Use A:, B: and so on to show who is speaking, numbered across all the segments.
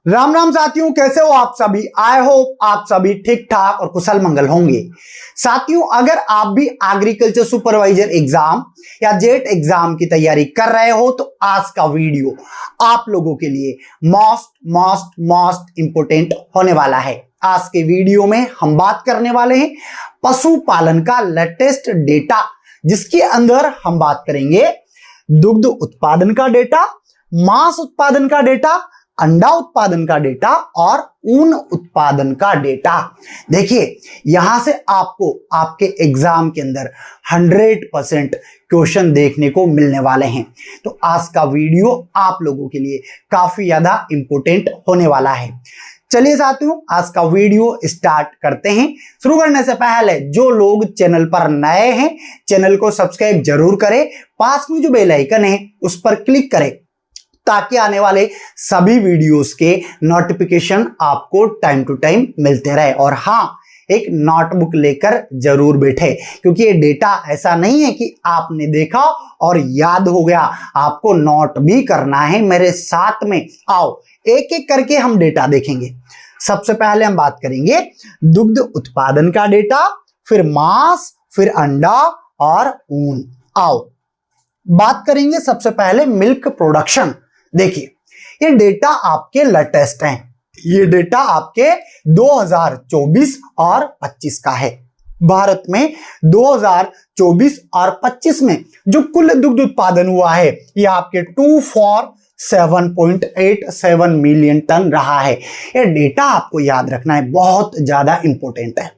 A: राम राम साथियों, कैसे हो आप सभी। आई होप आप सभी ठीक ठाक और कुशल मंगल होंगे। साथियों, अगर आप भी एग्रीकल्चर सुपरवाइजर एग्जाम या जेट एग्जाम की तैयारी कर रहे हो तो आज का वीडियो आप लोगों के लिए मोस्ट इंपोर्टेंट होने वाला है। आज के वीडियो में हम बात करने वाले हैं पशुपालन का लेटेस्ट डेटा, जिसके अंदर हम बात करेंगे दुग्ध उत्पादन का डेटा, मांस उत्पादन का डेटा, अंडा उत्पादन का डेटा और ऊन उत्पादन का डेटा। देखिए, यहां से आपको आपके एग्जाम के अंदर 100% क्वेश्चन देखने को मिलने वाले हैं। तो आज का वीडियो आप लोगों के लिए काफी ज्यादा इंपॉर्टेंट होने वाला है। चलिए साथियों, आज का वीडियो स्टार्ट करते हैं। शुरू करने से पहले जो लोग चैनल पर नए हैं, चैनल को सब्सक्राइब जरूर करें, पास में जो बेल आइकन है उस पर क्लिक करें ताकि आने वाले सभी वीडियोस के नोटिफिकेशन आपको टाइम टू टाइम मिलते रहे। और हाँ, एक नोटबुक लेकर जरूर बैठे, क्योंकि ये डेटा ऐसा नहीं है कि आपने देखा और याद हो गया, आपको नोट भी करना है। मेरे साथ में आओ, एक एक करके हम डेटा देखेंगे। सबसे पहले हम बात करेंगे दुग्ध उत्पादन का डेटा, फिर मांस, फिर अंडा और ऊन। आओ बात करेंगे सबसे पहले मिल्क प्रोडक्शन। देखिए, ये डेटा आपके लेटेस्ट हैं। ये डेटा आपके 2024 और 25 का है। भारत में 2024 और 25 में जो कुल दुग्ध उत्पादन हुआ है, ये आपके 247.87 मिलियन टन रहा है। ये डेटा आपको याद रखना है, बहुत ज्यादा इंपॉर्टेंट है।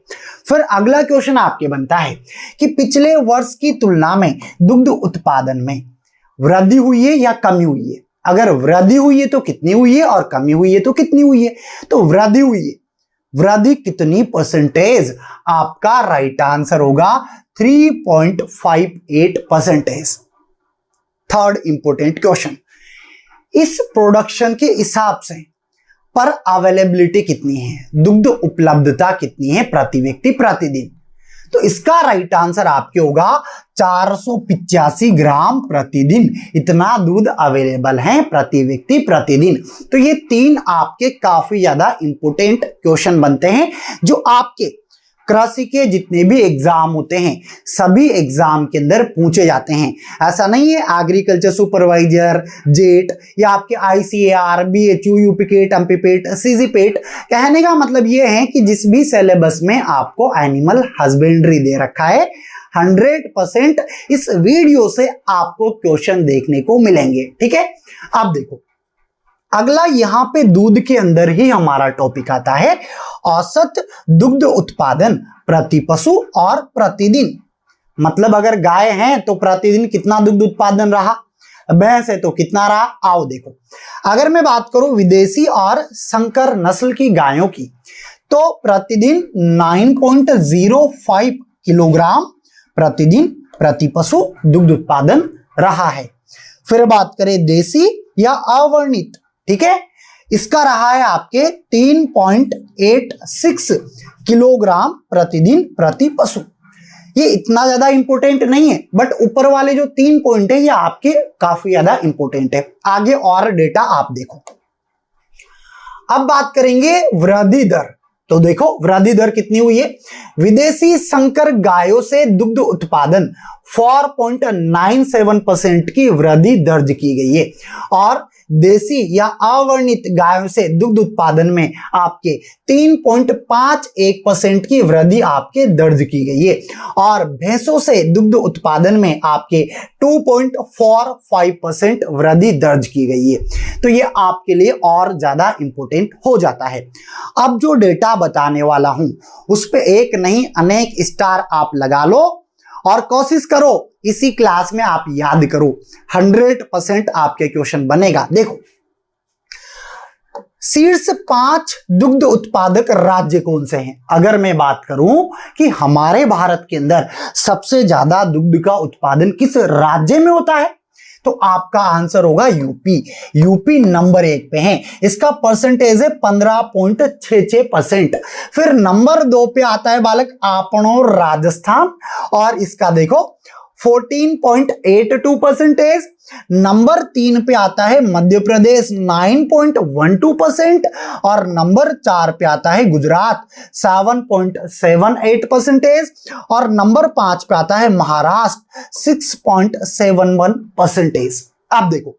A: फिर अगला क्वेश्चन आपके बनता है कि पिछले वर्ष की तुलना में दुग्ध उत्पादन में वृद्धि हुई है या कमी हुई है। अगर वृद्धि हुई है तो कितनी हुई है और कमी हुई है तो कितनी हुई है। तो वृद्धि हुई है, वृद्धि कितनी परसेंटेज? आपका राइट आंसर होगा 3.58%। थर्ड इंपोर्टेंट क्वेश्चन, इस प्रोडक्शन के हिसाब से पर अवेलेबिलिटी कितनी है, दुग्ध उपलब्धता कितनी है प्रति व्यक्ति प्रतिदिन? तो इसका राइट आंसर आपके होगा 485 ग्राम प्रतिदिन। इतना दूध अवेलेबल है प्रति व्यक्ति प्रतिदिन। तो ये तीन आपके काफी ज्यादा इंपोर्टेंट क्वेश्चन बनते हैं, जो आपके कृषि के जितने भी एग्जाम होते हैं सभी एग्जाम के अंदर पूछे जाते हैं। ऐसा नहीं है एग्रीकल्चर सुपरवाइजर, जेट या आपके ICAR, BHU, यूपीकेट, एमपीपेट, सीजीपेट, कहने का मतलब ये है कि जिस भी सिलेबस में आपको एनिमल हस्बेंड्री दे रखा है, 100% इस वीडियो से आपको क्वेश्चन देखने को मिलेंगे। ठीक है, अब देखो अगला, यहां पे दूध के अंदर ही हमारा टॉपिक आता है औसत दुग्ध उत्पादन प्रति पशु और प्रतिदिन। मतलब अगर गाय है तो प्रतिदिन कितना दुग्ध उत्पादन रहा, भैंस है तो कितना रहा। आओ देखो, अगर मैं बात करूं विदेशी और संकर नस्ल की गायों की, तो प्रतिदिन 9.05 किलोग्राम प्रतिदिन प्रति पशु दुग्ध उत्पादन रहा है। फिर बात करें देसी या अवर्णित, ठीक है, इसका रहा है आपके 3.86 किलोग्राम प्रतिदिन प्रति पशु। ये इतना ज्यादा इंपॉर्टेंट नहीं है, बट ऊपर वाले जो 3 पॉइंट है ये आपके काफी ज्यादा इंपॉर्टेंट है। आगे और डेटा आप देखो। अब बात करेंगे वृद्धि दर। तो देखो वृद्धि दर कितनी हुई है। विदेशी संकर गायों से दुग्ध उत्पादन 4.97% की वृद्धि दर्ज की गई है, और देसी या अवर्णित गायों से दुग्ध उत्पादन में आपके 3.51% की वृद्धि आपके दर्ज की गई है, और भैंसों से दुग्ध उत्पादन में आपके 2.45% वृद्धि दर्ज की गई है। तो ये आपके लिए और ज्यादा इंपॉर्टेंट हो जाता है। अब जो डेटा बताने वाला हूं उस पे एक नहीं अनेक स्टार आप लगा लो और कोशिश करो इसी क्लास में आप याद करो, 100% आपके क्वेश्चन बनेगा। देखो, शीर्ष 5 दुग्ध उत्पादक राज्य कौन से हैं? अगर मैं बात करूं कि हमारे भारत के अंदर सबसे ज्यादा दुग्ध का उत्पादन किस राज्य में होता है, तो आपका आंसर होगा यूपी। यूपी नंबर 1 पे है, इसका परसेंटेज है 15.66%। फिर नंबर 2 पे आता है बालक आपनो राजस्थान, और इसका देखो 14.82%। नंबर 3 पे आता है मध्य प्रदेश 9.12% और नंबर 4 पे आता है गुजरात 7.78% और नंबर 5 पे आता है महाराष्ट्र 6.71%। अब देखो,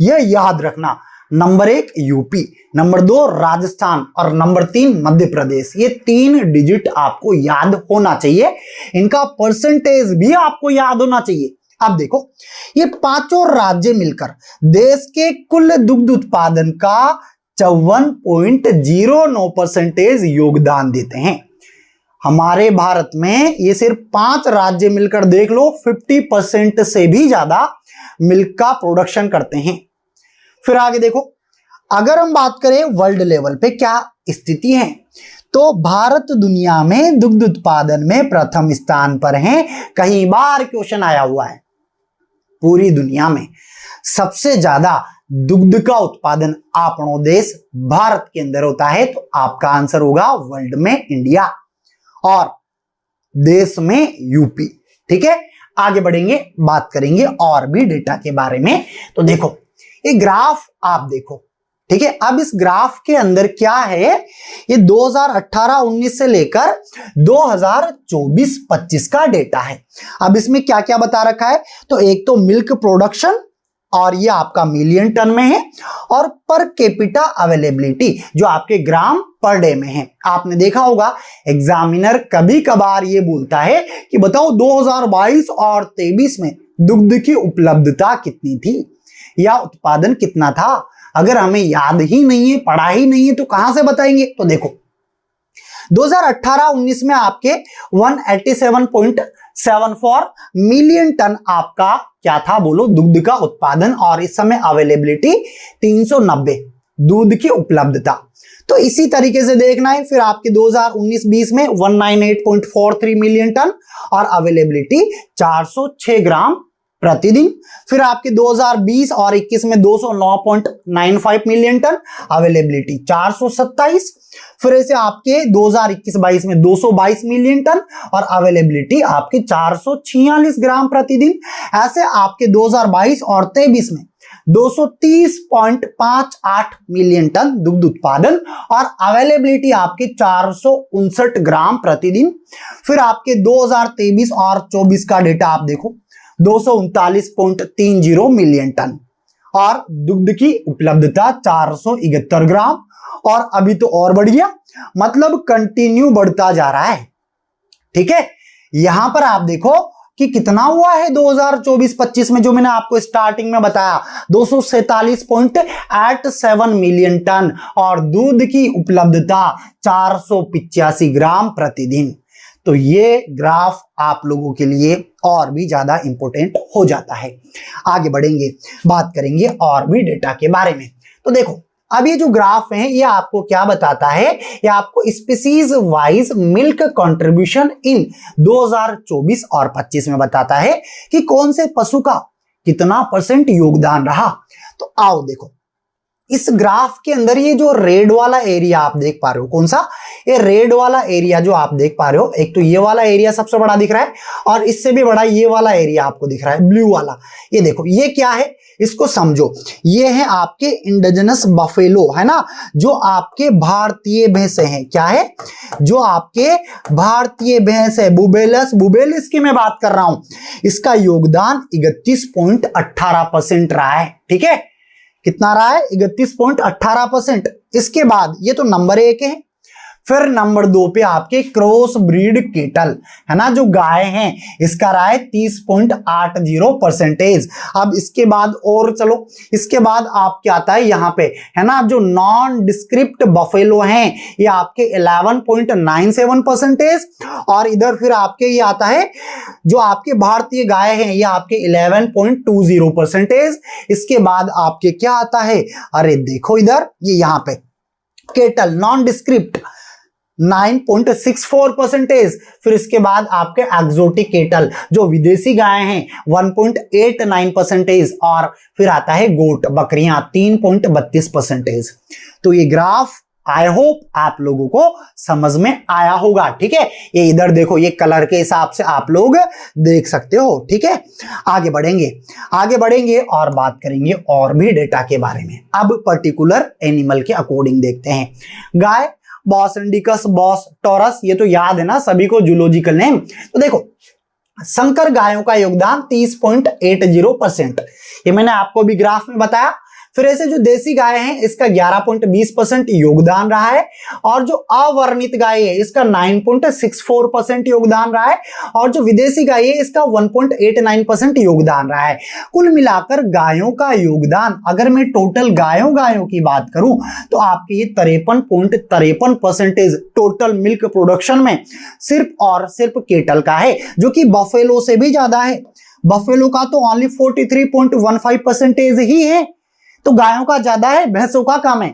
A: यह याद रखना, नंबर 1 यूपी, नंबर 2 राजस्थान और नंबर 3 मध्य प्रदेश, ये 3 डिजिट आपको याद होना चाहिए, इनका परसेंटेज भी आपको याद होना चाहिए। अब देखो, ये पांचों राज्य मिलकर देश के कुल दुग्ध उत्पादन का 54.09% योगदान देते हैं। हमारे भारत में ये सिर्फ 5 राज्य मिलकर देख लो 50% से भी ज्यादा मिल्क का प्रोडक्शन करते हैं। फिर आगे देखो, अगर हम बात करें वर्ल्ड लेवल पे क्या स्थिति है, तो भारत दुनिया में दुग्ध उत्पादन में प्रथम स्थान पर है। कई बार क्वेश्चन आया हुआ है, पूरी दुनिया में सबसे ज्यादा दुग्ध का उत्पादन अपनो देश भारत के अंदर होता है, तो आपका आंसर होगा वर्ल्ड में इंडिया और देश में यूपी। ठीक है, आगे बढ़ेंगे, बात करेंगे और भी डेटा के बारे में। तो देखो, ये ग्राफ आप देखो, ठीक है। अब इस ग्राफ के अंदर क्या है, ये 2018-19 से लेकर 2024-25 का डेटा है। अब इसमें क्या क्या बता रखा है, तो एक तो मिल्क प्रोडक्शन और ये आपका मिलियन टन में है, और पर कैपिटा अवेलेबिलिटी जो आपके ग्राम पर डे में है। आपने देखा होगा एग्जामिनर कभी कभार ये बोलता है कि बताओ 2022 और 23 में दुग्ध की उपलब्धता कितनी थी या उत्पादन कितना था। अगर हमें याद ही नहीं है, पढ़ा ही नहीं है, तो कहां से बताएंगे। तो देखो 2018-19 में आपके 187.74 मिलियन टन आपका क्या था, बोलो, दुग्ध का उत्पादन, और इस समय अवेलेबिलिटी 390 दूध की उपलब्धता। तो इसी तरीके से देखना है, फिर आपके 2019-20 में 198.43 मिलियन टन और अवेलेबिलिटी 406 ग्राम प्रतिदिन। फिर आपके 2020 और 21 में 209.95 मिलियन टन, अवेलेबिलिटी 427। फिर ऐसे आपके 2021-22 में 222 मिलियन टन और अवेलेबिलिटी आपके 446 ग्राम प्रतिदिन। ऐसे आपके 2022 और 23 में 230.58 मिलियन टन दुग्ध उत्पादन और अवेलेबिलिटी आपके 459 ग्राम प्रतिदिन। फिर आपके 2023 और 24 का डेटा आप देखो, 239.30 मिलियन टन और दुग्ध की उपलब्धता 471 ग्राम, और अभी तो और बढ़ गया, मतलब कंटिन्यू बढ़ता जा रहा है। ठीक है, यहां पर आप देखो कि कितना हुआ है 2024-25 में, जो मैंने आपको स्टार्टिंग में बताया 247.87 मिलियन टन और दूध की उपलब्धता 485 ग्राम प्रतिदिन। तो ये ग्राफ आप लोगों के लिए और भी ज्यादा इंपॉर्टेंट हो जाता है। आगे बढ़ेंगे, बात करेंगे और भी डेटा के बारे में। तो देखो, अब ये जो ग्राफ है ये आपको क्या बताता है, ये आपको species wise milk contribution in 2024 और 25 में बताता है कि कौन से पशु का कितना % योगदान रहा। तो आओ देखो, इस ग्राफ के अंदर ये जो रेड वाला एरिया आप देख पा रहे हो, कौन सा, ये रेड वाला एरिया जो आप देख पा रहे हो, एक तो ये वाला एरिया सबसे बड़ा दिख रहा है और इससे भी बड़ा ये वाला एरिया आपको दिख रहा है ब्लू वाला। ये देखो, ये क्या है, इसको समझो, ये है आपके इंडिजिनस बफेलो, है ना, जो आपके भारतीय भैंसे हैं। क्या है, जो आपके भारतीय भैंस है, बुबेलिस की मैं बात कर रहा हूं। इसका योगदान 31.18% रहा है। ठीक है, कितना रहा है, 31.18%। इसके बाद ये तो नंबर 1 है। फिर नंबर 2 पे आपके क्रॉस ब्रीड केटल, है ना, जो गाय हैं, इसका रहा है 30.80%। अब इसके बाद और चलो, इसके बाद आपके आता है यहाँ पे, है ना, जो नॉन डिस्क्रिप्ट बफेलो हैं, ये आपके 11.97%। और इधर फिर आपके ये आता है जो आपके भारतीय गाय हैं, ये आपके 11.20%। इसके बाद आपके क्या आता है, अरे देखो इधर, ये यहाँ पे केटल नॉन डिस्क्रिप्ट 9.64%। फिर इसके बाद आपके एक्सोटिक केटल जो विदेशी गाय हैं 1.89%। और फिर आता है गोट, बकरियां 3.32%। तो ये ग्राफ आई होप आप लोगों को समझ में आया होगा। ठीक है, ये इधर देखो, ये कलर के हिसाब से आप लोग देख सकते हो। ठीक है, आगे बढ़ेंगे और बात करेंगे और भी डेटा के बारे में। अब पर्टिकुलर एनिमल के अकॉर्डिंग देखते हैं। गाय, बॉस इंडिकस, बॉस टॉरस, ये तो याद है ना सभी को, जूलॉजिकल नेम। तो देखो, संकर गायों का योगदान 30.80%, ये मैंने आपको भी ग्राफ में बताया। फिर ऐसे जो देसी गाय हैं इसका 11.20% योगदान रहा है, और जो अवर्णित गाय है इसका 9.64% योगदान रहा है, और जो विदेशी गाय है इसका 1.89% योगदान रहा है। कुल मिलाकर गायों का योगदान, अगर मैं टोटल गायों की बात करूं तो आपके ये 53.53% टोटल मिल्क प्रोडक्शन में सिर्फ और सिर्फ केटल का है, जो कि बफेलो से भी ज्यादा है। बफेलो का तो ओनली 43.15% ही है, तो गायों का ज्यादा है, भैंसों का कम है।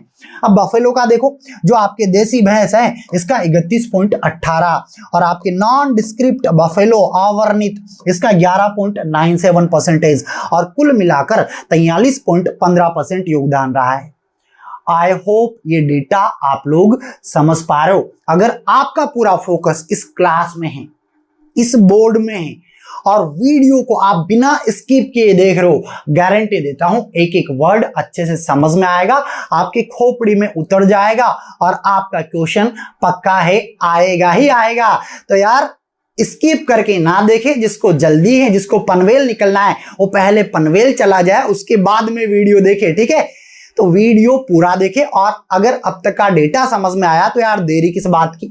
A: अब बफेलो का देखो, जो आपके देसी भैंस है इसका 31.18, और आपके नॉन डिस्क्रिप्ट बफेलो अवर्णित इसका 11.97%, और कुल मिलाकर 43.15% योगदान रहा है। आई होप ये डेटा आप लोग समझ पा रहे हो। अगर आपका पूरा फोकस इस क्लास में है, इस बोर्ड में है, और वीडियो को आप बिना स्किप किए देख रहे हो, गारंटी देता हूं एक एक वर्ड अच्छे से समझ में आएगा, आपकी खोपड़ी में उतर जाएगा, और आपका क्वेश्चन पक्का है आएगा ही आएगा। तो यार स्किप करके ना देखे, जिसको जल्दी है, जिसको पनवेल निकलना है, वो पहले पनवेल चला जाए, उसके बाद में वीडियो देखे। ठीक है, तो वीडियो पूरा देखे, और अगर अब तक का डेटा समझ में आया तो यार देरी किस बात की,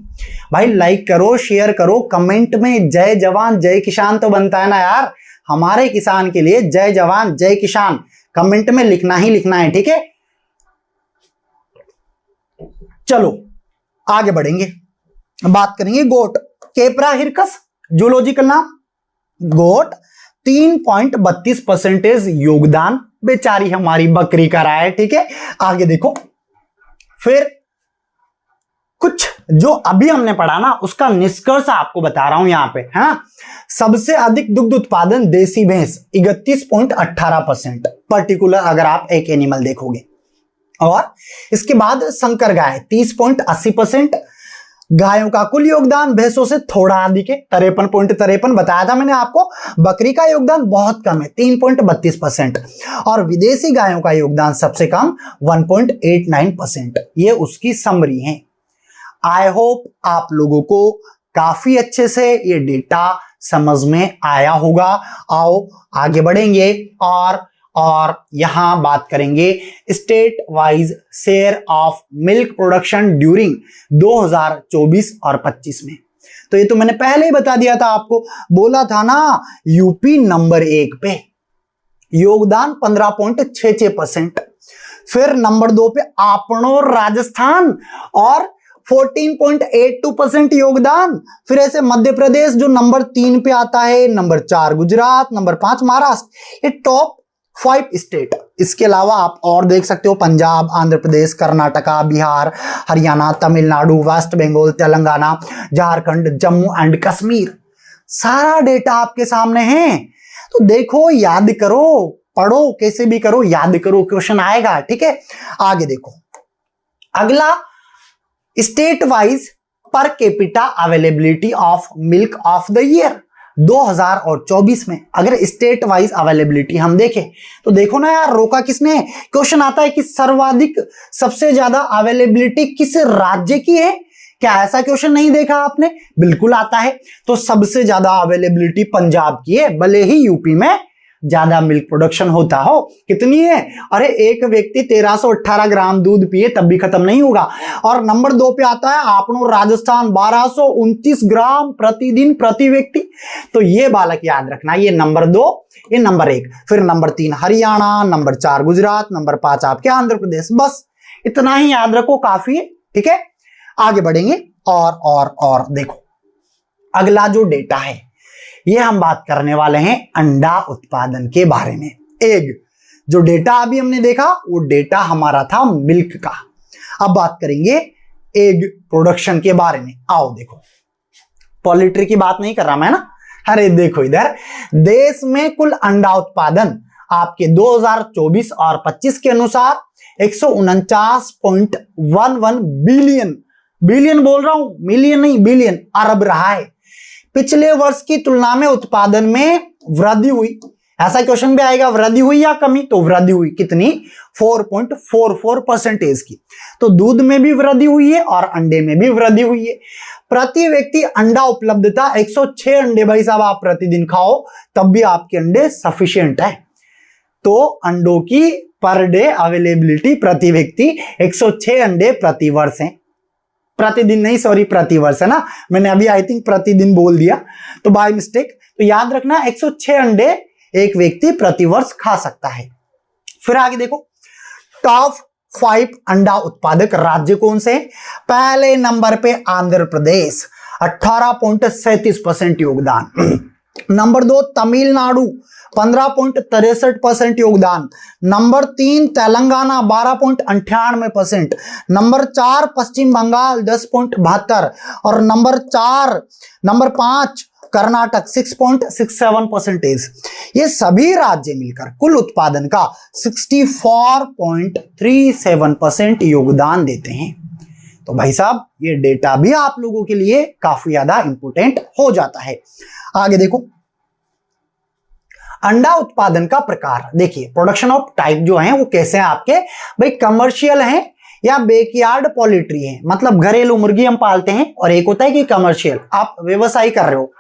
A: भाई लाइक करो, शेयर करो, कमेंट में जय जवान जय किसान तो बनता है ना यार। हमारे किसान के लिए जय जवान जय किसान कमेंट में लिखना ही लिखना है। ठीक है, चलो आगे बढ़ेंगे, बात करेंगे गोट। केपरा हिरकस जूलॉजिकल नाम, गोट 3.32% योगदान बेचारी हमारी बकरी का रहा है। ठीक है, आगे देखो, फिर कुछ जो अभी हमने पढ़ा ना उसका निष्कर्ष आपको बता रहा हूं यहां पे, है ना। सबसे अधिक दुग्ध उत्पादन देसी भैंस 31.18%, पर्टिकुलर अगर आप एक एनिमल देखोगे, और इसके बाद संकर गाय 30.80%। गायों का कुल योगदान भैंसों से थोड़ा अधिक है, 53.53 बताया था मैंने आपको। बकरी का योगदान बहुत कम है, 3.32%, और विदेशी गायों का योगदान सबसे कम 1.89%। ये उसकी समरी है। आई होप आप लोगों को काफी अच्छे से ये डेटा समझ में आया होगा। आओ आगे बढ़ेंगे और यहां बात करेंगे state wise share of milk production during 2024 और 25 में। तो ये तो मैंने पहले ही बता दिया था आपको, बोला था ना यूपी नंबर 1 पे योगदान 15.66%, फिर नंबर 2 पे आपनो राजस्थान और 14.82% योगदान, फिर ऐसे मध्य प्रदेश जो नंबर 3 पे आता है, नंबर 4 गुजरात, नंबर 5 महाराष्ट्र। ये टॉप 5 स्टेट। इसके अलावा आप और देख सकते हो पंजाब, आंध्र प्रदेश, कर्नाटका, बिहार, हरियाणा, तमिलनाडु, वेस्ट बंगाल, तेलंगाना, झारखंड, जम्मू एंड कश्मीर। सारा डेटा आपके सामने है, तो देखो, याद करो, पढ़ो, कैसे भी करो, याद करो, क्वेश्चन आएगा। ठीक है, आगे देखो, अगला state wise per capita availability of milk of the year 2024 में। अगर स्टेट वाइज अवेलेबिलिटी हम देखें तो देखो ना यार, रोका किसने। क्वेश्चन आता है कि सर्वाधिक सबसे ज्यादा अवेलेबिलिटी किस राज्य की है, क्या ऐसा क्वेश्चन नहीं देखा आपने? बिल्कुल आता है। तो सबसे ज्यादा अवेलेबिलिटी पंजाब की है, भले ही यूपी में ज्यादा मिल्क प्रोडक्शन होता हो। कितनी है? अरे एक व्यक्ति 1318 ग्राम दूध पिए तब भी खत्म नहीं होगा। और नंबर 2 पे आता है आपनो राजस्थान 1229 ग्राम प्रतिदिन प्रति व्यक्ति। तो ये बालक याद रखना, ये नंबर 2, ये नंबर 1, फिर number 3 Haryana, number 4 Gujarat, number 5 आपके आंध्र प्रदेश। बस इतना ही याद रखो, काफी है। ठीक है, आगे बढ़ेंगे और देखो, अगला जो डेटा है ये हम बात करने वाले हैं अंडा उत्पादन के बारे में। एग, जो डेटा अभी हमने देखा वो डेटा हमारा था मिल्क का। अब बात करेंगे एग प्रोडक्शन के बारे में। आओ देखो, पोल्ट्री की बात नहीं कर रहा मैं ना। अरे देखो इधर, देश में कुल अंडा उत्पादन आपके 2024 और 25 के अनुसार 149.11 बिलियन, बिलियन बोल रहा हूं, मिलियन नहीं, बिलियन अरब रहा है। पिछले वर्ष की तुलना में उत्पादन में वृद्धि हुई। ऐसा क्वेश्चन भी आएगा, वृद्धि हुई या कमी, तो वृद्धि हुई कितनी, 4.44% की। तो दूध में भी वृद्धि हुई है और अंडे में भी वृद्धि हुई है। प्रति व्यक्ति अंडा उपलब्धता 106 अंडे, भाई साहब आप प्रतिदिन खाओ तब भी आपके अंडे सफिशिएंट है। तो अंडों की पर डे अवेलेबिलिटी प्रति व्यक्ति 106 अंडे प्रति वर्ष है, प्रतिदिन नहीं, सॉरी प्रति वर्ष है ना, मैंने अभी आई थिंक प्रतिदिन बोल दिया तो बाय मिस्टेक। तो याद रखना 106 अंडे एक व्यक्ति प्रति वर्ष खा सकता है। फिर आगे देखो, टॉप 5 अंडा उत्पादक राज्य कौन से? पहले नंबर पे आंध्र प्रदेश 18.37% योगदान। नंबर 2 तमिलनाडु 15.63% योगदान। नंबर 3 तेलंगाना 12.98%। नंबर 4 पश्चिम बंगाल 10.72 और नंबर 5 कर्नाटक 6.67%। ये सभी राज्य मिलकर कुल उत्पादन का 64.37% योगदान देते हैं। तो भाई साहब ये डेटा भी आप लोगों के लिए काफी ज्यादा इंपोर्टेंट हो जाता है। आगे देखो, अंडा उत्पादन का प्रकार देखिए, प्रोडक्शन ऑफ टाइप जो है वो कैसे हैं आपके, भाई कमर्शियल हैं या बैकयार्ड पोल्ट्री है, मतलब घरेलू मुर्गी हम पालते हैं, और एक होता है कि कमर्शियल आप व्यवसाय कर रहे हो।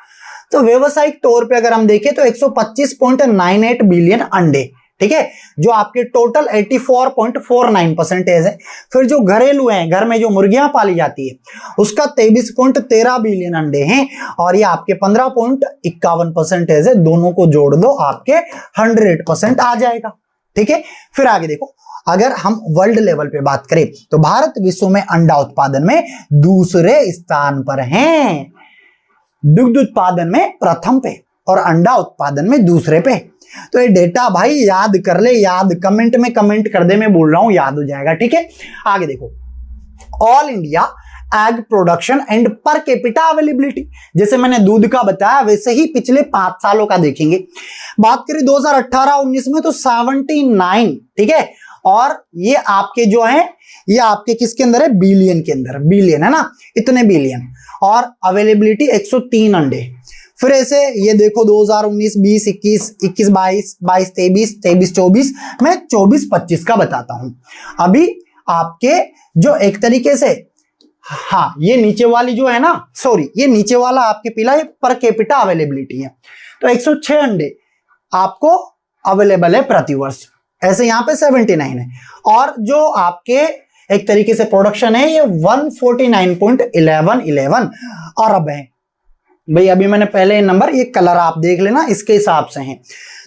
A: तो व्यवसायिक तौर पे अगर हम देखें तो 125.98 बिलियन अंडे, ठीक है, जो आपके टोटल 84.49% है। फिर जो घरेलू हैं, घर में जो मुर्गियां पाली जाती है, उसका 23.13 बिलियन अंडे हैं, और ये आपके 15.51% है। दोनों को जोड़ दो आपके 100% आ जाएगा, ठीक है। फिर आगे देखो, अगर हम वर्ल्ड लेवल पे बात करें तो भारत विश्व में अंडा उत्पादन में दूसरे स्थान पर है, दुग्ध उत्पादन में प्रथम पे और अंडा उत्पादन में दूसरे पे। तो ये डेटा भाई याद कर ले, याद कमेंट में कमेंट कर दे, मैं बोल रहा हूं याद हो जाएगा, ठीक है। आगे देखो, all India egg production and per capita availability, जैसे मैंने दूध का बताया वैसे ही पिछले 5 सालों का देखेंगे। बात करें 2018-19 में तो 79, ठीक है, और ये आपके जो है ये आपके किसके अंदर है, बिलियन के अंदर, बिलियन है ना, इतने बिलियन, और अवेलेबिलिटी 103 अंडे। फिर ऐसे ये देखो 2019, 20, 21, 22, 22, 23, 24, मैं 24-25 का बताता हूं। अभी आपके जो एक तरीके से, हाँ ये नीचे वाली जो है ना, सॉरी ये नीचे वाला आपके पीला ये पर कैपिटा अवेलेबिलिटी है, तो 106 अंडे आपको अवेलेबल है प्रति वर्ष, ऐसे यहां पे 79 है। और जो आपके एक तरीके से प्रोडक्शन है ये 149.11 अरब है। भाई अभी मैंने पहले नंबर, ये कलर आप देख लेना इसके हिसाब से हैं।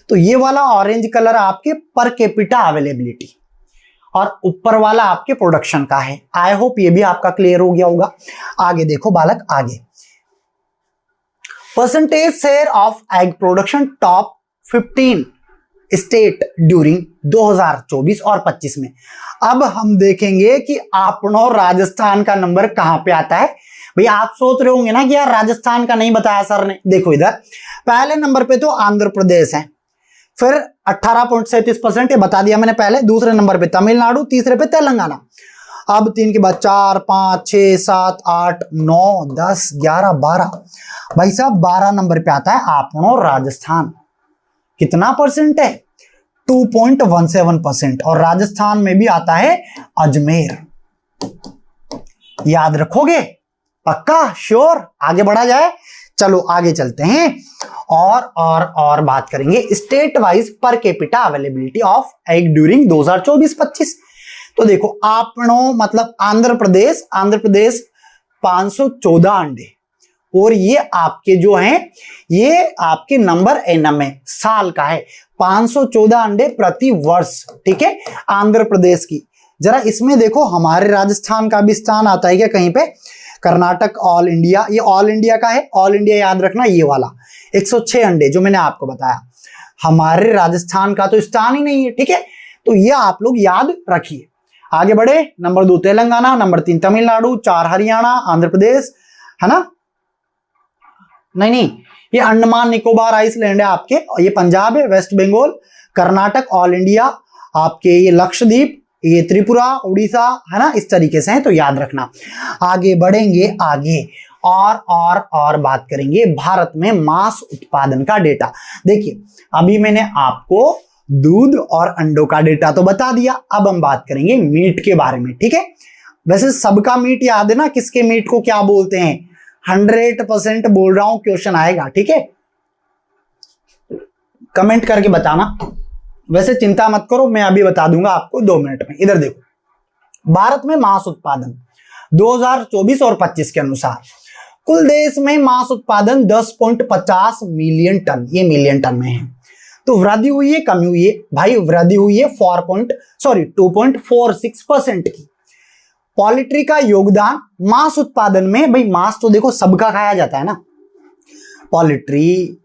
A: तो ये वाला ऑरेंज कलर आपके पर कैपिटा अवेलेबिलिटी और ऊपर वाला आपके प्रोडक्शन का है। आई होप ये भी आपका क्लियर हो गया होगा। आगे देखो बालक, आगे percentage share of egg production top 15 state during 2024 और 25 में। अब हम देखेंगे कि अपना राजस्थान का नंबर कहां पे आता है। भैया आप सोच रहे होंगे ना कि यार राजस्थान का नहीं बताया सर ने, देखो इधर पहले नंबर पे तो आंध्र प्रदेश है, फिर 18.37% ये बता दिया मैंने पहले, दूसरे नंबर पे तमिलनाडु, तीसरे पे तेलंगाना। अब 3 के बाद 4, 5, 6, 7, 8, 9, 10, 11, 12, भाई साहब 12 नंबर पे आता है अपना राजस्थान। कितना परसेंट है, 2.17%। और राजस्थान में भी आता है अजमेर। याद रखोगे, पक्का, श्योर। आगे बढ़ा जाए, चलो आगे चलते हैं और बात करेंगे state wise per capita availability of egg during 2024-25। तो देखो आपनो मतलब आंध्र प्रदेश 514 अंडे, और ये आपके जो हैं ये आपके नंबर एनम है, साल का है, 514 अंडे प्रति वर्ष, ठीक है, आंध्र प्रदेश की। जरा इसमें देखो हमारे राजस्थान का भी स्थान आता है क्या कहीं पे, कर्नाटक, ऑल इंडिया, ये ऑल इंडिया का है, ऑल इंडिया याद रखना, ये वाला 106 अंडे जो मैंने आपको बताया, हमारे राजस्थान का तो स्थान ही नहीं है, ठीक है। तो ये आप लोग याद रखिए। आगे बढ़े, नंबर 2 तेलंगाना, नंबर 3 तमिलनाडु, 4 हरियाणा, आंध्र प्रदेश, है ना, नहीं ये अंडमान निकोबार आइसलैंड है आपके, और ये पंजाब है, West Bengal, Karnataka, all India, आपके ये लक्षद्वीप, ये त्रिपुरा, उड़ीसा, है ना, इस तरीके से है, तो याद रखना। आगे बढ़ेंगे, आगे और बात करेंगे भारत में मांस उत्पादन का डेटा। देखिए अभी मैंने आपको दूध और अंडों का डेटा तो बता दिया, अब हम बात करेंगे मीट के बारे में, ठीक है। वैसे सबका मीट याद है ना, किसके मीट को क्या बोलते हैं, 100% बोल रहा हूं, क्वेश्चन आएगा, ठीक है, कमेंट करके बताना। वैसे चिंता मत करो, मैं अभी बता दूंगा आपको 2 मिनट में। इधर देखो, भारत में मांस उत्पादन 2024 और 25 के अनुसार कुल देश में मांस उत्पादन 10.50 मिलियन टन, ये मिलियन टन में है। तो वृद्धि हुई है, कमी हुई है भाई, वृद्धि हुई है 2.46% की। पोल्ट्री का योगदान मांस उत्पादन में, भाई मांस तो देखो सबका खाया जाता है ना, पोल्ट्री,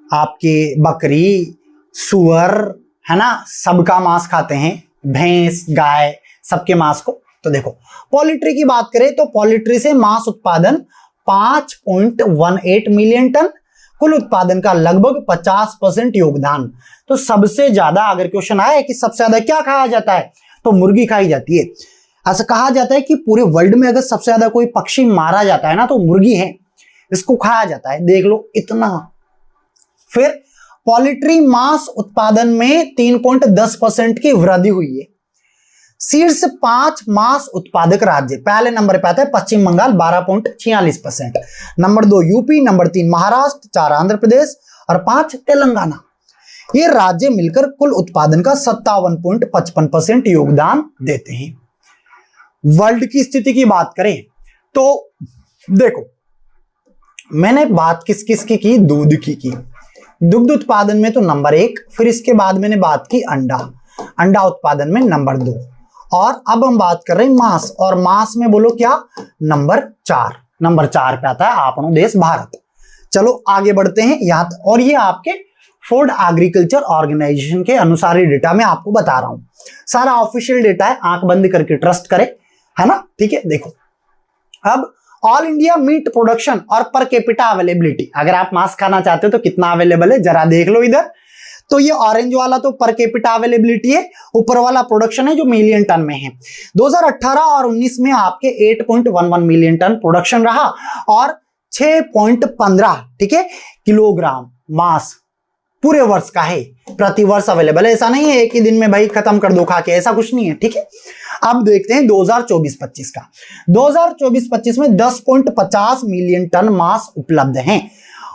A: आपके बकरी, सुअर, है ना, सबका मांस खाते हैं, भैंस, गाय, सबके मांस को। तो देखो पोल्ट्री की बात करें तो पोल्ट्री से मांस उत्पादन 5.18 मिलियन टन, कुल उत्पादन का लगभग 50% योगदान। तो सबसे ज्यादा अगर क्वेश्चन आया कि सबसे ज्यादा क्या खाया जाता है, तो मुर्गी खाई जाती है। ऐसा कहा जाता है कि पूरे वर्ल्ड में अगर सबसे ज्यादा कोई पक्षी मारा जाता है ना, तो मुर्गी है, इसको खाया जाता है, देख लो इतना। फिर पोल्ट्री मांस उत्पादन में 3.10% की वृद्धि हुई है। शीर्ष 5 मांस उत्पादक राज्य, पहले नंबर पे आता है Paschim Bangal 12.46%, number 2 UP, number 3 Maharashtra, 4 Andhra Pradesh और 5 तेलंगाना। ये राज्य मिलकर कुल उत्पादन का 57.55% योगदान देते हैं। वर्ल्ड की स्थिति की बात करें तो देखो मैंने बात किस किस की दूध की दुग्ध उत्पादन में तो नंबर 1, फिर इसके बाद मैंने बात की अंडा उत्पादन में नंबर 2, और अब हम बात कर रहे हैं मांस, और मांस में बोलो क्या, नंबर 4 पे आता है अपना देश भारत। चलो आगे बढ़ते हैं यहाँ, और ये आपके फूड एग्रीकल्चर ऑर्गेनाइजेशन के अनुसार डेटा मैं आपको बता रहा हूं, सारा ऑफिशियल डेटा है, आंख बंद करके ट्रस्ट करें, है ना, ठीक है। देखो अब ऑल इंडिया मीट प्रोडक्शन और पर कैपिटा अवेलेबिलिटी, अगर आप मांस खाना चाहते हो तो कितना अवेलेबल है जरा देख लो इधर। तो ये ऑरेंज वाला तो पर कैपिटा अवेलेबिलिटी है, ऊपर वाला प्रोडक्शन है जो मिलियन टन में है। 2018 और 19 में आपके 8.11 मिलियन टन प्रोडक्शन रहा और 6.15, ठीक है, किलोग्राम मांस पूरे वर्ष का है, प्रति वर्ष अवेलेबल है। ऐसा नहीं है एक ही दिन में भाई खत्म कर दो खा के, ऐसा कुछ नहीं है, ठीक है। अब देखते हैं 2024-25 का। 2024-25 में 10.50 मिलियन टन मांस उपलब्ध हैं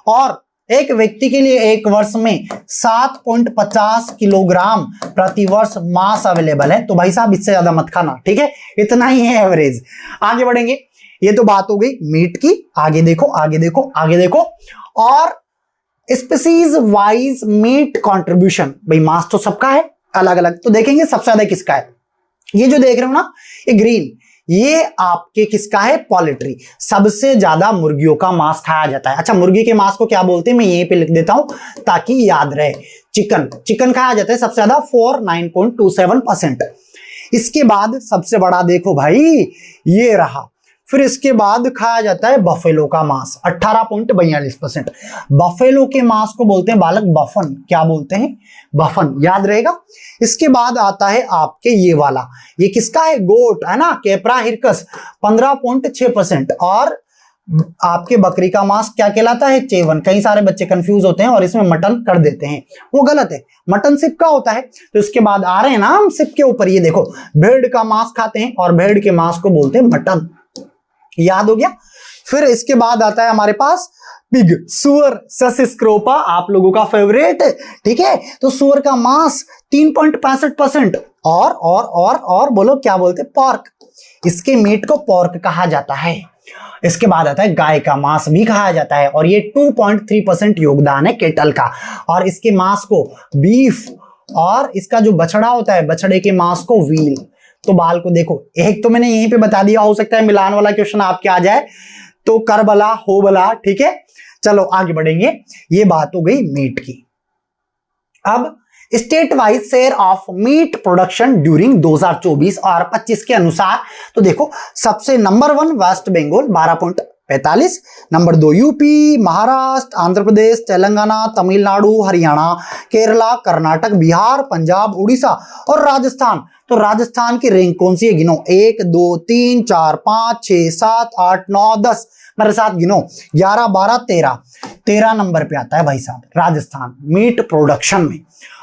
A: और एक व्यक्ति के लिए एक वर्ष में 7.50 किलोग्राम प्रति वर्ष मांस अवेलेबल है। तो भाई साहब इससे ज्यादा मत खाना, ठीक है, इतना ही है एवरेज। आगे बढ़ेंगे, ये तो बात हो गई मीट की। आगे देखो और स्पीसीज वाइज मीट कंट्रीब्यूशन, भाई मांस तो सबका है अलग अलग, तो देखेंगे सबसे ज्यादा किसका है। ये जो देख रहे हो ना ये ग्रीन, ये आपके किसका है, पोल्ट्री, सबसे ज्यादा मुर्गियों का मांस खाया जाता है। अच्छा मुर्गी के मांस को क्या बोलते हैं मैं यहीं पे लिख देता हूं ताकि याद रहे। चिकन खाया जाता है सबसे ज्यादा 49.27%। इसके बाद सबसे बड़ा देखो भाई ये रहा, फिर इसके बाद खाया जाता है बफेलो का मांस 18.42%। बफेलो के मांस को बोलते हैं बालक बफन, क्या बोलते हैं, बफन, याद रहेगा। इसके बाद आता है आपके ये वाला, ये किसका है, गोट, है ना, कैप्रा हिरकस 15.6%। और आपके बकरी का मांस क्या कहलाता है, चेवन। कई सारे बच्चे कंफ्यूज होते हैं और इसमें मटन कर देते हैं, वो गलत है, मटन सिप का होता है। तो इसके बाद आ रहे हैं ना हम सिप के ऊपर, ये देखो भेड़ का मांस खाते हैं और भेड़ के मांस को बोलते हैं मटन, याद हो गया। फिर इसके बाद आता है हमारे पास पिग, सुअर, सस स्क्रोपा, आप लोगों का फेवरेट, ठीक है। तो सुअर का मांस 3.65%। और बोलो क्या बोलते हैं, पॉर्क, इसके मीट को पॉर्क कहा जाता है। इसके बाद आता है गाय का मांस भी खाया जाता है और ये 2.3% योगदान है केटल का, और इसके मांस को बीफ, और इसका जो बछड़ा होता है बछड़े के मांस को व्हील। तो बाल को देखो, एक तो मैंने यहीं पे बता दिया, हो सकता है मिलान वाला क्वेश्चन आपके आ जाए, तो कर बला हो बला, ठीक है। चलो आगे बढ़ेंगे, ये बात हो गई मीट की। अब state wise share of meat production during 2024 और 25 के अनुसार, तो देखो सबसे number 1 West Bengal 45। Number 2 UP, Maharashtra, Andhra Pradesh, Telangana, Tamil Nadu, Haryana, Kerala, Karnataka, Bihar, Punjab, Orissa और राजस्थान। तो राजस्थान की रैंक कौन सी है? गिनो। 1 2 3 4 5 6 7 8 9 10। मेरे साथ गिनो। 11 12 13। 13 नंबर पे आता है भाई साहब राजस्थान मीट प्रोडक्शन में।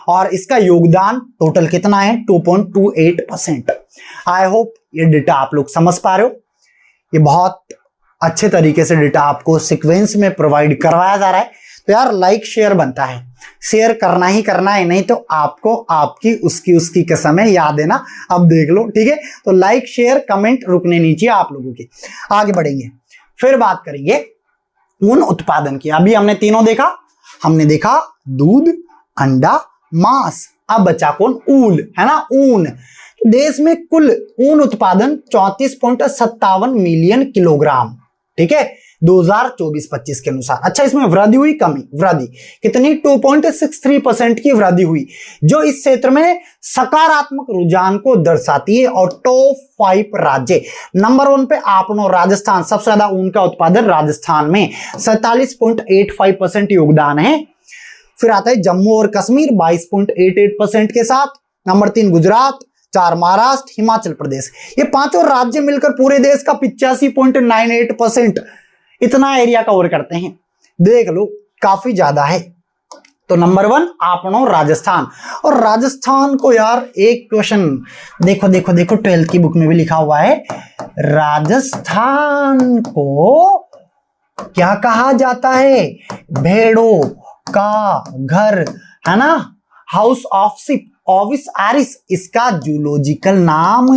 A: और इसका योगदान टोटल कितना है? 2.28%। आई होप ये डेटा आप लोग समझ पा रहे हो। ये बहुत अच्छे तरीके से डेटा आपको सीक्वेंस में प्रोवाइड करवाया जा रहा है। तो यार लाइक शेयर बनता है, शेयर करना ही करना है, नहीं तो आपको आपकी उसकी कसम है, याद है ना। अब देख लो, ठीक है। तो लाइक शेयर कमेंट रुकने नहीं चाहिए आप लोगों के। आगे बढ़ेंगे, फिर बात करेंगे ऊन उत्पादन की। अभी हमने तीनों देखा, हमने देखा दूध, अंडा, मांस। अब बचा कौन? ऊल, है ना, ऊन। देश में कुल ऊन उत्पादन 34.57 मिलियन किलोग्राम, ठीक है, 2024-25 के अनुसार। अच्छा, इसमें वृद्धि हुई, कमी? वृद्धि कितनी? 2.63% की वृद्धि हुई, जो इस क्षेत्र में सकारात्मक रुझान को दर्शाती है। और टॉप 5 राज्य, नंबर 1 पे आपनो राजस्थान, सबसे ज्यादा ऊन का उत्पादन राजस्थान में 47.85% योगदान है। फिर आता है जम्मू और कश्मीर 22.88% के साथ। नंबर 3 गुजरात, 4 महाराष्ट्र, हिमाचल प्रदेश। ये पांचों राज्य मिलकर पूरे देश का 85.98% इतना एरिया कवर करते हैं। देख लो, काफी ज्यादा है। तो नंबर 1 आपनो राजस्थान। और राजस्थान को यार एक क्वेश्चन देखो देखो देखो 12th की बुक में भी लिखा हुआ है, राजस्थान को क्या कहा जाता है? भेड़ों का घर, है ना, house of ship, Ovis Eris इसका जूलॉजिकल नाम।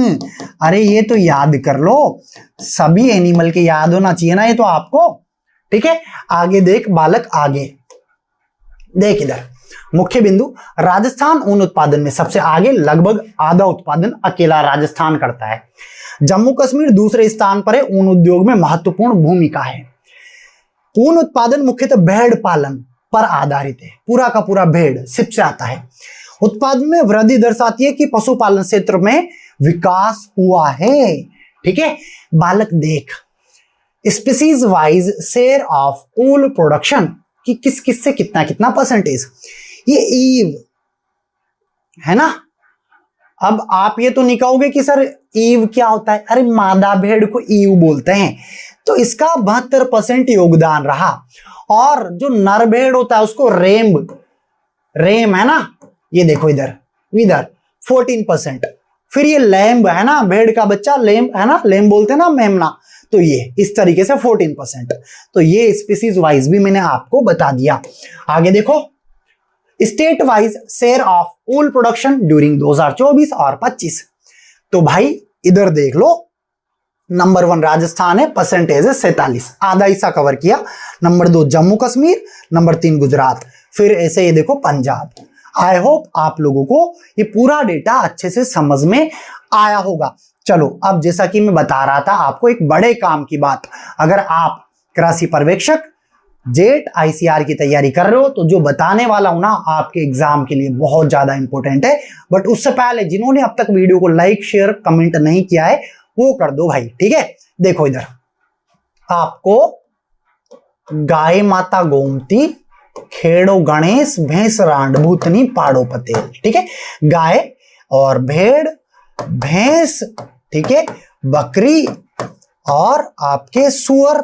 A: अरे ये तो याद कर लो, सभी एनिमल के याद होना चाहिए ना ये तो आपको, ठीक है। आगे देख बालक, आगे देख, इधर मुख्य बिंदु, राजस्थान ऊन उत्पादन में सबसे आगे, लगभग आधा उत्पादन अकेला राजस्थान करता है। जम्मू कश्मीर दूसरे स्थान पर है, ऊन उद्योग में महत्वपूर्ण भूमिका है। ऊन उत्पादन मुख्यतः भेड़ पालन पर आधारित है, पूरा का पूरा भेड़ शिप से आता है। उत्पादन में वृद्धि दर्शाती है कि पशुपालन क्षेत्र में विकास हुआ है, ठीक है। बालक देख, species wise share of wool production कि किस किस से कितना कितना परसेंटेज। ये ईव है ना। अब आप ये तो नहीं कहोगे कि सर ईव क्या होता है? अरे मादा भेड़ को ईव बोलते हैं। तो इसका 72% योगदान रहा। और जो नर भेड़ होता है उसको रेम है ना, ये देखो इधर 14%। फिर ये लैम्ब है ना, भेड़ का बच्चा लैम्ब है ना, लैम्ब बोलते हैं ना, मेमना। तो ये इस तरीके से 14%। तो ये स्पीसीज वाइज भी मैंने आपको बता दिया। आगे देखो, state wise share of wool production during 2024 और 25। तो भाई इधर देख लो, नंबर 1 राजस्थान है, परसेंटेज है 47, आधा हिस्सा कवर किया। नंबर 2 जम्मू कश्मीर, नंबर 3 गुजरात, फिर ऐसे ये देखो पंजाब। आई होप आप लोगों को ये पूरा डेटा अच्छे से समझ में आया होगा। चलो, अब जैसा कि मैं बता रहा था आपको एक बड़े काम की बात, अगर आप कृषि पर्यवेक्षक जेट आईसीआर की तैयारी कर रहे हो तो जो बताने वाला हूं ना आपके एग्जाम के लिए बहुत ज्यादा इंपॉर्टेंट है। बट उससे पहले जिन्होंने अब तक वीडियो को लाइक शेयर कमेंट नहीं किया है वो कर दो भाई, ठीक है। देखो इधर आपको गाय माता गोमती, खेड़ो गणेश, भैंस रांड भूतनी पाड़ो पतेल, ठीक है। गाय और भेड़, भैंस, ठीक है, बकरी और आपके सुअर,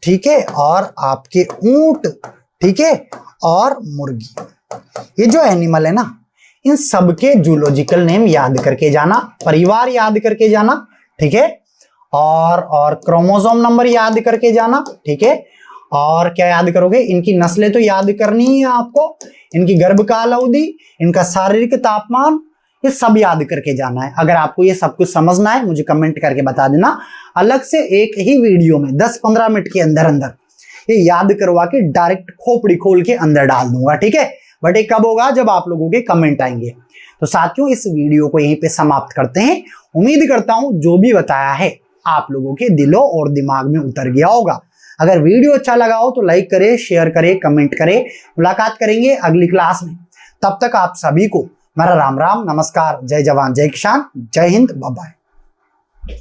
A: ठीक है, और आपके ऊंट, ठीक है, और मुर्गी। ये जो एनिमल है ना, इन सबके जूलॉजिकल नेम याद करके जाना, परिवार याद करके जाना, ठीक है, और क्रोमोसोम नंबर याद करके जाना, ठीक है। और क्या याद करोगे? इनकी नस्लें तो याद करनी ही है आपको, इनकी गर्भकाल अवधि, इनका शारीरिक तापमान, ये सब याद करके जाना है। अगर आपको ये सब कुछ समझना है मुझे कमेंट करके बता देना, अलग से एक ही वीडियो में 10-15 मिनट के अंदर अंदर ये याद करवा के डायरेक्ट खोपड़ी खोल के अंदर डाल दूंगा, ठीक है। बट ये कब होगा? जब आप लोगों के कमेंट आएंगे। तो साथियों, इस वीडियो को यहीं पे समाप्त करते हैं। उम्मीद करता हूं जो भी बताया है आप लोगों के दिलों और दिमाग में उतर गया होगा। अगर वीडियो अच्छा लगा हो तो लाइक करें, शेयर करें, कमेंट करें। मुलाकात करेंगे अगली क्लास में। तब तक आप सभी को मेरा राम राम, नमस्कार, जय जवान जय किसान, जय हिंद, बाय बाय।